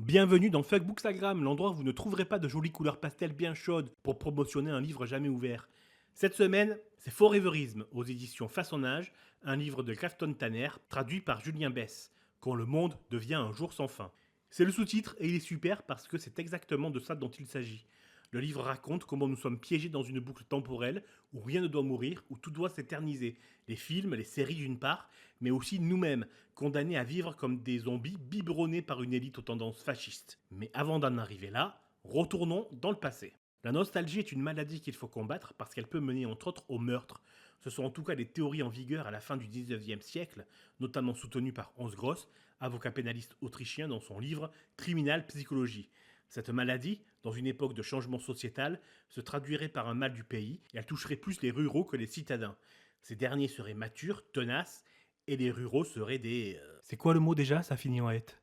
Bienvenue dans Fuckbookstagram, l'endroit où vous ne trouverez pas de jolies couleurs pastel bien chaudes pour promotionner un livre jamais ouvert. Cette semaine, c'est Foreverisme aux éditions Façonnage, un livre de Grafton Tanner traduit par Julien Bess, Quand le monde devient un jour sans fin. C'est le sous-titre et il est super parce que c'est exactement de ça dont il s'agit. Le livre raconte comment nous sommes piégés dans une boucle temporelle où rien ne doit mourir, où tout doit s'éterniser. Les films, les séries d'une part, mais aussi nous-mêmes, condamnés à vivre comme des zombies biberonnés par une élite aux tendances fascistes. Mais avant d'en arriver là, retournons dans le passé. La nostalgie est une maladie qu'il faut combattre parce qu'elle peut mener entre autres au meurtre. Ce sont en tout cas les théories en vigueur à la fin du 19e siècle, notamment soutenues par Hans Gross, avocat pénaliste autrichien dans son livre Criminal Psychologie. Cette maladie, dans une époque de changement sociétal, se traduirait par un mal du pays et elle toucherait plus les ruraux que les citadins. Ces derniers seraient matures, tenaces, et les ruraux seraient des... C'est quoi le mot déjà, ça finit en hête?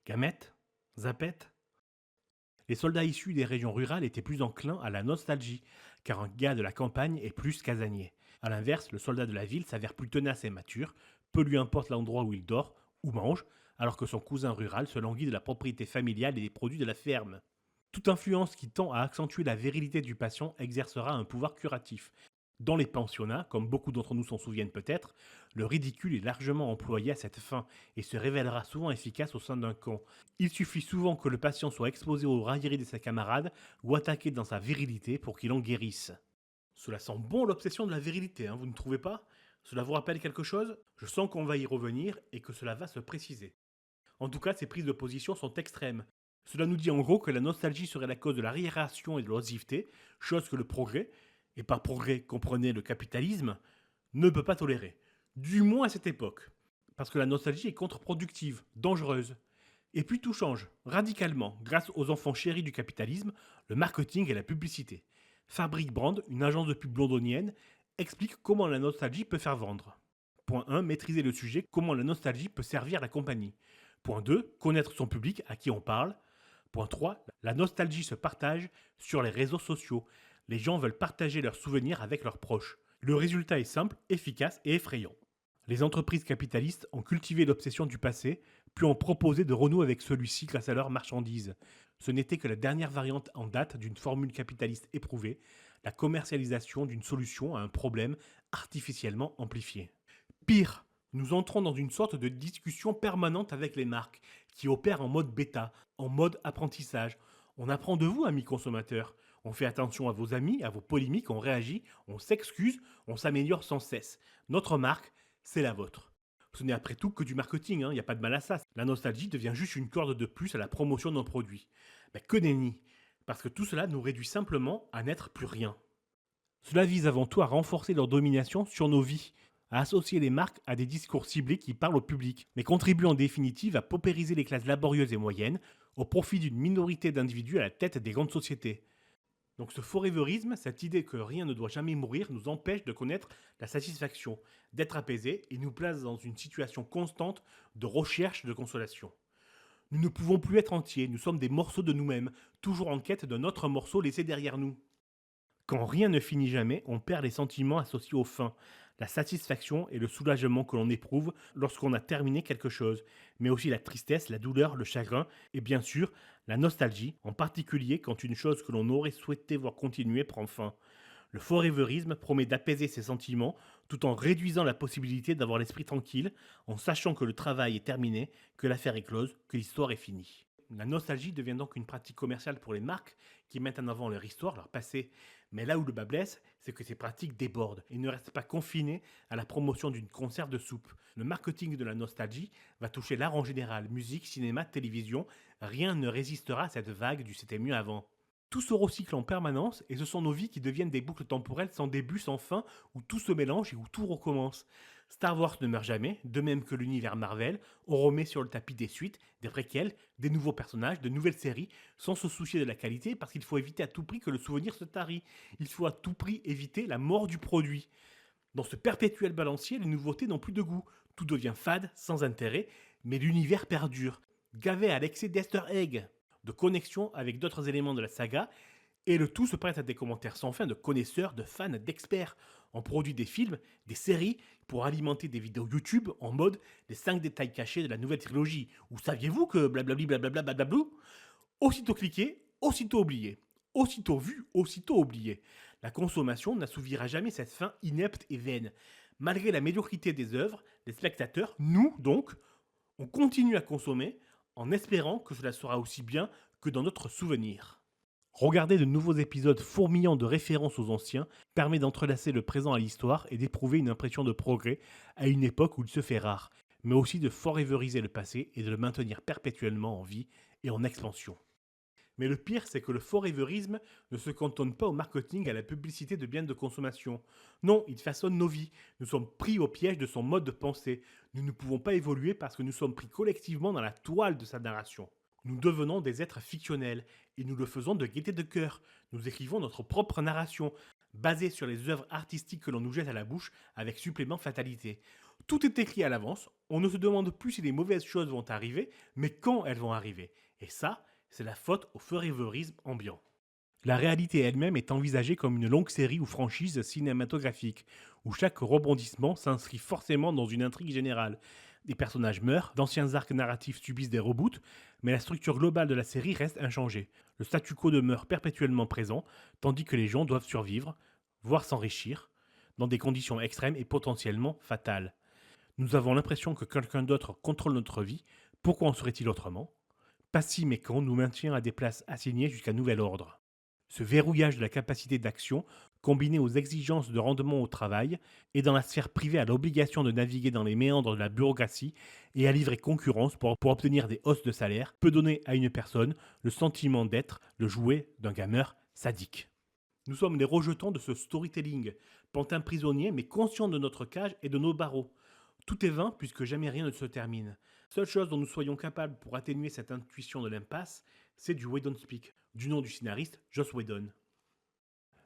Gamètes? Zapettes? Les soldats issus des régions rurales étaient plus enclins à la nostalgie, car un gars de la campagne est plus casanier. A l'inverse, le soldat de la ville s'avère plus tenace et mature, peu lui importe l'endroit où il dort ou mange, alors que son cousin rural se languit de la propriété familiale et des produits de la ferme. Toute influence qui tend à accentuer la virilité du patient exercera un pouvoir curatif. Dans les pensionnats, comme beaucoup d'entre nous s'en souviennent peut-être, le ridicule est largement employé à cette fin et se révélera souvent efficace au sein d'un camp. Il suffit souvent que le patient soit exposé aux railleries de ses camarades ou attaqué dans sa virilité pour qu'il en guérisse. Cela sent bon l'obsession de la virilité, vous ne trouvez pas? Cela vous rappelle quelque chose? Je sens qu'on va y revenir et que cela va se préciser. En tout cas, ces prises de position sont extrêmes. Cela nous dit en gros que la nostalgie serait la cause de l'arriération et de l'oisiveté, chose que le progrès, et par progrès comprenez le capitalisme, ne peut pas tolérer. Du moins à cette époque. Parce que la nostalgie est contre-productive, dangereuse. Et puis tout change, radicalement, grâce aux enfants chéris du capitalisme, le marketing et la publicité. Fabric Brand, une agence de pub londonienne, explique comment la nostalgie peut faire vendre. Point 1, maîtriser le sujet, comment la nostalgie peut servir la compagnie. Point 2, connaître son public, à qui on parle. Point 3, la nostalgie se partage sur les réseaux sociaux. Les gens veulent partager leurs souvenirs avec leurs proches. Le résultat est simple, efficace et effrayant. Les entreprises capitalistes ont cultivé l'obsession du passé, puis ont proposé de renouer avec celui-ci grâce à leurs marchandises. Ce n'était que la dernière variante en date d'une formule capitaliste éprouvée, la commercialisation d'une solution à un problème artificiellement amplifié. Pire, nous entrons dans une sorte de discussion permanente avec les marques, qui opèrent en mode bêta, en mode apprentissage. On apprend de vous, amis consommateurs. On fait attention à vos amis, à vos polémiques, on réagit, on s'excuse, on s'améliore sans cesse. Notre marque, c'est la vôtre. Ce n'est après tout que du marketing, il n'y a pas de mal à ça. La nostalgie devient juste une corde de plus à la promotion de nos produits. Mais que nenni, parce que tout cela nous réduit simplement à n'être plus rien. Cela vise avant tout à renforcer leur domination sur nos vies, à associer les marques à des discours ciblés qui parlent au public, mais contribuent en définitive à paupériser les classes laborieuses et moyennes au profit d'une minorité d'individus à la tête des grandes sociétés. Donc ce foreverisme, cette idée que rien ne doit jamais mourir, nous empêche de connaître la satisfaction, d'être apaisé et nous place dans une situation constante de recherche de consolation. Nous ne pouvons plus être entiers, nous sommes des morceaux de nous-mêmes, toujours en quête d'un autre morceau laissé derrière nous. Quand rien ne finit jamais, on perd les sentiments associés aux fins, la satisfaction et le soulagement que l'on éprouve lorsqu'on a terminé quelque chose, mais aussi la tristesse, la douleur, le chagrin et bien sûr la nostalgie, en particulier quand une chose que l'on aurait souhaité voir continuer prend fin. Le foreverisme promet d'apaiser ces sentiments tout en réduisant la possibilité d'avoir l'esprit tranquille, en sachant que le travail est terminé, que l'affaire est close, que l'histoire est finie. La nostalgie devient donc une pratique commerciale pour les marques qui mettent en avant leur histoire, leur passé. Mais là où le bas blesse, c'est que ces pratiques débordent et ne restent pas confinées à la promotion d'une conserve de soupe. Le marketing de la nostalgie va toucher l'art en général, musique, cinéma, télévision. Rien ne résistera à cette vague du c'était mieux avant. Tout se recycle en permanence et ce sont nos vies qui deviennent des boucles temporelles sans début, sans fin, où tout se mélange et où tout recommence. Star Wars ne meurt jamais, de même que l'univers Marvel, on remet sur le tapis des suites, des préquels, des nouveaux personnages, de nouvelles séries, sans se soucier de la qualité parce qu'il faut éviter à tout prix que le souvenir se tarie. Il faut à tout prix éviter la mort du produit. Dans ce perpétuel balancier, les nouveautés n'ont plus de goût. Tout devient fade, sans intérêt, mais l'univers perdure, gavé à l'excès d'easter egg, de connexion avec d'autres éléments de la saga, et le tout se prête à des commentaires sans fin de connaisseurs, de fans, d'experts. On produit des films, des séries pour alimenter des vidéos YouTube en mode les 5 détails cachés de la nouvelle trilogie. Ou saviez-vous que blablabli blablabla blablablou. Aussitôt cliqué, aussitôt oublié. Aussitôt vu, aussitôt oublié. La consommation n'assouvira jamais cette faim inepte et vaine. Malgré la médiocrité des œuvres, les spectateurs, nous donc, on continue à consommer en espérant que cela sera aussi bien que dans notre souvenir. Regarder de nouveaux épisodes fourmillant de références aux anciens permet d'entrelacer le présent à l'histoire et d'éprouver une impression de progrès à une époque où il se fait rare, mais aussi de foreveriser le passé et de le maintenir perpétuellement en vie et en expansion. Mais le pire, c'est que le foreverisme ne se cantonne pas au marketing et à la publicité de biens de consommation. Non, il façonne nos vies. Nous sommes pris au piège de son mode de pensée. Nous ne pouvons pas évoluer parce que nous sommes pris collectivement dans la toile de sa narration. Nous devenons des êtres fictionnels et nous le faisons de gaieté de cœur. Nous écrivons notre propre narration, basée sur les œuvres artistiques que l'on nous jette à la bouche avec supplément fatalité. Tout est écrit à l'avance, on ne se demande plus si les mauvaises choses vont arriver, mais quand elles vont arriver. Et ça, c'est la faute au foreverisme ambiant. La réalité elle-même est envisagée comme une longue série ou franchise cinématographique, où chaque rebondissement s'inscrit forcément dans une intrigue générale. Des personnages meurent, d'anciens arcs narratifs subissent des reboots, mais la structure globale de la série reste inchangée. Le statu quo demeure perpétuellement présent, tandis que les gens doivent survivre, voire s'enrichir, dans des conditions extrêmes et potentiellement fatales. Nous avons l'impression que quelqu'un d'autre contrôle notre vie, pourquoi en serait-il autrement ? Pas si mécant nous maintient à des places assignées jusqu'à nouvel ordre. Ce verrouillage de la capacité d'action, combiné aux exigences de rendement au travail, et dans la sphère privée à l'obligation de naviguer dans les méandres de la bureaucratie et à livrer concurrence pour obtenir des hausses de salaire, peut donner à une personne le sentiment d'être le jouet d'un gamer sadique. Nous sommes les rejetons de ce storytelling, pantins prisonniers mais conscients de notre cage et de nos barreaux. Tout est vain puisque jamais rien ne se termine. Seule chose dont nous soyons capables pour atténuer cette intuition de l'impasse, c'est du Whedon Speak, du nom du scénariste Joss Whedon.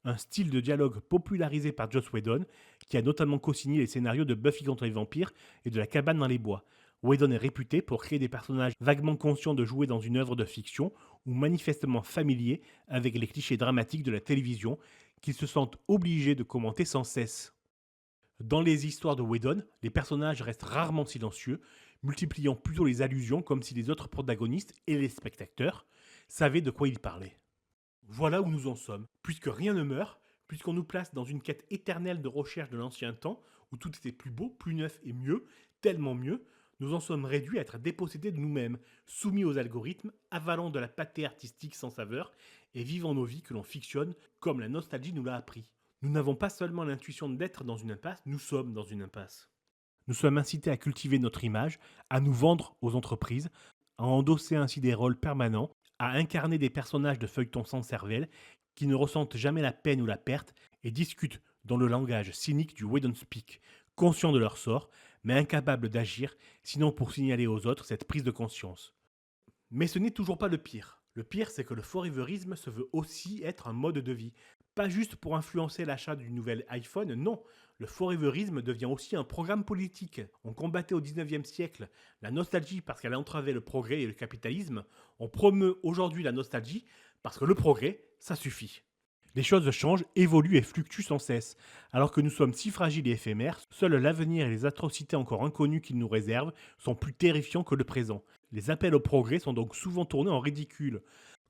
Un style de dialogue popularisé par Joss Whedon, qui a notamment co-signé les scénarios de Buffy contre les vampires et de La cabane dans les bois. Whedon est réputé pour créer des personnages vaguement conscients de jouer dans une œuvre de fiction ou manifestement familiers avec les clichés dramatiques de la télévision qu'ils se sentent obligés de commenter sans cesse. Dans les histoires de Whedon, les personnages restent rarement silencieux, multipliant plutôt les allusions comme si les autres protagonistes et les spectateurs savaient de quoi ils parlaient. Voilà où nous en sommes. Puisque rien ne meurt, puisqu'on nous place dans une quête éternelle de recherche de l'ancien temps, où tout était plus beau, plus neuf et mieux, tellement mieux, nous en sommes réduits à être dépossédés de nous-mêmes, soumis aux algorithmes, avalant de la pâtée artistique sans saveur, et vivant nos vies que l'on fictionne comme la nostalgie nous l'a appris. Nous n'avons pas seulement l'intuition d'être dans une impasse, nous sommes dans une impasse. Nous sommes incités à cultiver notre image, à nous vendre aux entreprises, à endosser ainsi des rôles permanents, à incarner des personnages de feuilletons sans cervelle qui ne ressentent jamais la peine ou la perte et discutent dans le langage cynique du Whedon Speak, conscients de leur sort, mais incapables d'agir, sinon pour signaler aux autres cette prise de conscience. Mais ce n'est toujours pas le pire. Le pire, c'est que le foreverisme se veut aussi être un mode de vie. Pas juste pour influencer l'achat du nouvel iPhone, non. Le foreverisme devient aussi un programme politique. On combattait au 19e siècle la nostalgie parce qu'elle entravait le progrès et le capitalisme. On promeut aujourd'hui la nostalgie parce que le progrès, ça suffit. Les choses changent, évoluent et fluctuent sans cesse. Alors que nous sommes si fragiles et éphémères, seul l'avenir et les atrocités encore inconnues qu'il nous réserve sont plus terrifiants que le présent. Les appels au progrès sont donc souvent tournés en ridicule.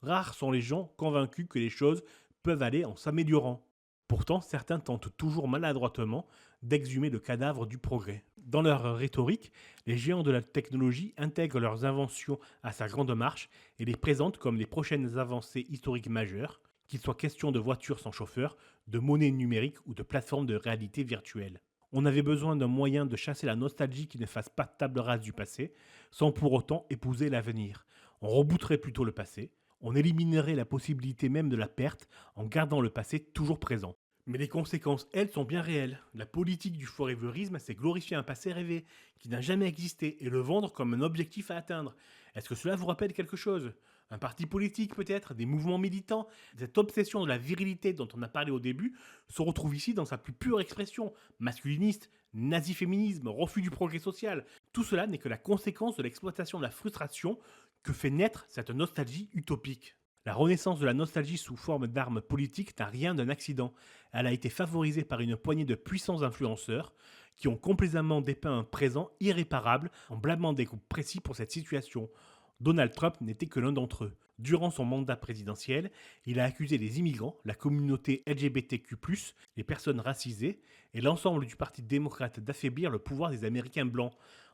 Rares sont les gens convaincus que les choses peuvent aller en s'améliorant. Pourtant, certains tentent toujours maladroitement d'exhumer le cadavre du progrès. Dans leur rhétorique, les géants de la technologie intègrent leurs inventions à sa grande marche et les présentent comme les prochaines avancées historiques majeures, qu'il soit question de voitures sans chauffeur, de monnaie numérique ou de plateformes de réalité virtuelle. On avait besoin d'un moyen de chasser la nostalgie qui ne fasse pas table rase du passé, sans pour autant épouser l'avenir. On rebooterait plutôt le passé, on éliminerait la possibilité même de la perte en gardant le passé toujours présent. Mais les conséquences, elles, sont bien réelles. La politique du foreverisme, c'est glorifier un passé rêvé, qui n'a jamais existé, et le vendre comme un objectif à atteindre. Est-ce que cela vous rappelle quelque chose ? Un parti politique peut-être, des mouvements militants. Cette obsession de la virilité dont on a parlé au début se retrouve ici dans sa plus pure expression. Masculiniste, nazi-féminisme, refus du progrès social. Tout cela n'est que la conséquence de l'exploitation de la frustration que fait naître cette nostalgie utopique. La renaissance de la nostalgie sous forme d'arme politique n'a rien d'un accident. Elle a été favorisée par une poignée de puissants influenceurs qui ont complaisamment dépeint un présent irréparable en blâmant des groupes précis pour cette situation. Donald Trump n'était que l'un d'entre eux. Durant son mandat présidentiel, il a accusé les immigrants, la communauté LGBTQ+, les personnes racisées et l'ensemble du Parti démocrate d'affaiblir le pouvoir des Américains blancs.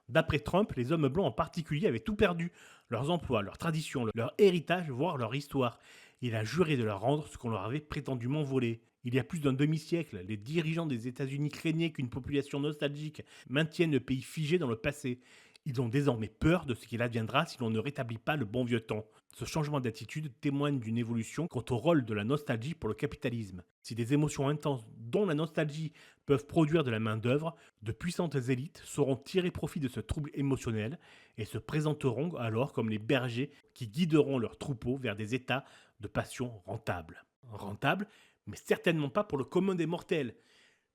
D'après Trump, les hommes blancs en particulier avaient tout perdu, leurs emplois, leurs traditions, leur héritage, voire leur histoire. Il a juré de leur rendre ce qu'on leur avait prétendument volé. Il y a plus d'un demi-siècle, les dirigeants des États-Unis craignaient qu'une population nostalgique maintienne le pays figé dans le passé. Ils ont désormais peur de ce qu'il adviendra si l'on ne rétablit pas le bon vieux temps. Ce changement d'attitude témoigne d'une évolution quant au rôle de la nostalgie pour le capitalisme. Si des émotions intenses, dont la nostalgie, peuvent produire de la main-d'œuvre, de puissantes élites sauront tirer profit de ce trouble émotionnel et se présenteront alors comme les bergers qui guideront leurs troupeaux vers des états de passion rentables. Rentables, mais certainement pas pour le commun des mortels.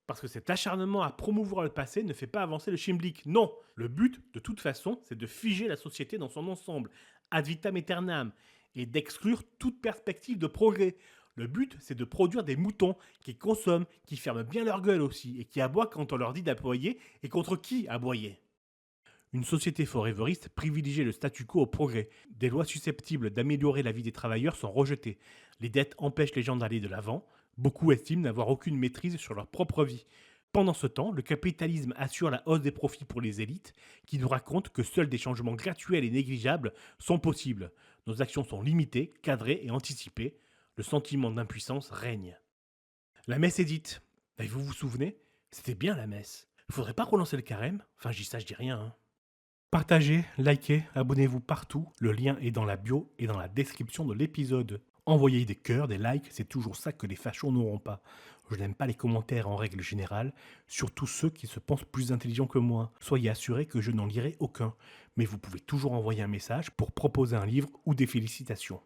Parce que cet acharnement à promouvoir le passé ne fait pas avancer le schmilblick. Non, le but, de toute façon, c'est de figer la société dans son ensemble, ad vitam aeternam, et d'exclure toute perspective de progrès. Le but, c'est de produire des moutons qui consomment, qui ferment bien leur gueule aussi, et qui aboient quand on leur dit d'aboyer, et contre qui aboyer. Une société foreveriste privilégie le statu quo au progrès. Des lois susceptibles d'améliorer la vie des travailleurs sont rejetées. Les dettes empêchent les gens d'aller de l'avant. Beaucoup estiment n'avoir aucune maîtrise sur leur propre vie. Pendant ce temps, le capitalisme assure la hausse des profits pour les élites, qui nous racontent que seuls des changements graduels et négligeables sont possibles. Nos actions sont limitées, cadrées et anticipées. Le sentiment d'impuissance règne. La messe est dite. Et vous vous souvenez? C'était bien la messe. Faudrait pas relancer le carême? Enfin, je dis rien, hein. Partagez, likez, abonnez-vous partout. Le lien est dans la bio et dans la description de l'épisode. Envoyez des cœurs, des likes, c'est toujours ça que les fachos n'auront pas. Je n'aime pas les commentaires en règle générale, surtout ceux qui se pensent plus intelligents que moi. Soyez assurés que je n'en lirai aucun. Mais vous pouvez toujours envoyer un message pour proposer un livre ou des félicitations.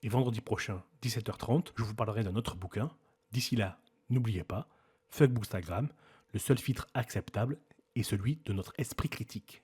Et vendredi prochain, 17h30, je vous parlerai d'un autre bouquin. D'ici là, n'oubliez pas, fuck Bookstagram, le seul filtre acceptable est celui de notre esprit critique.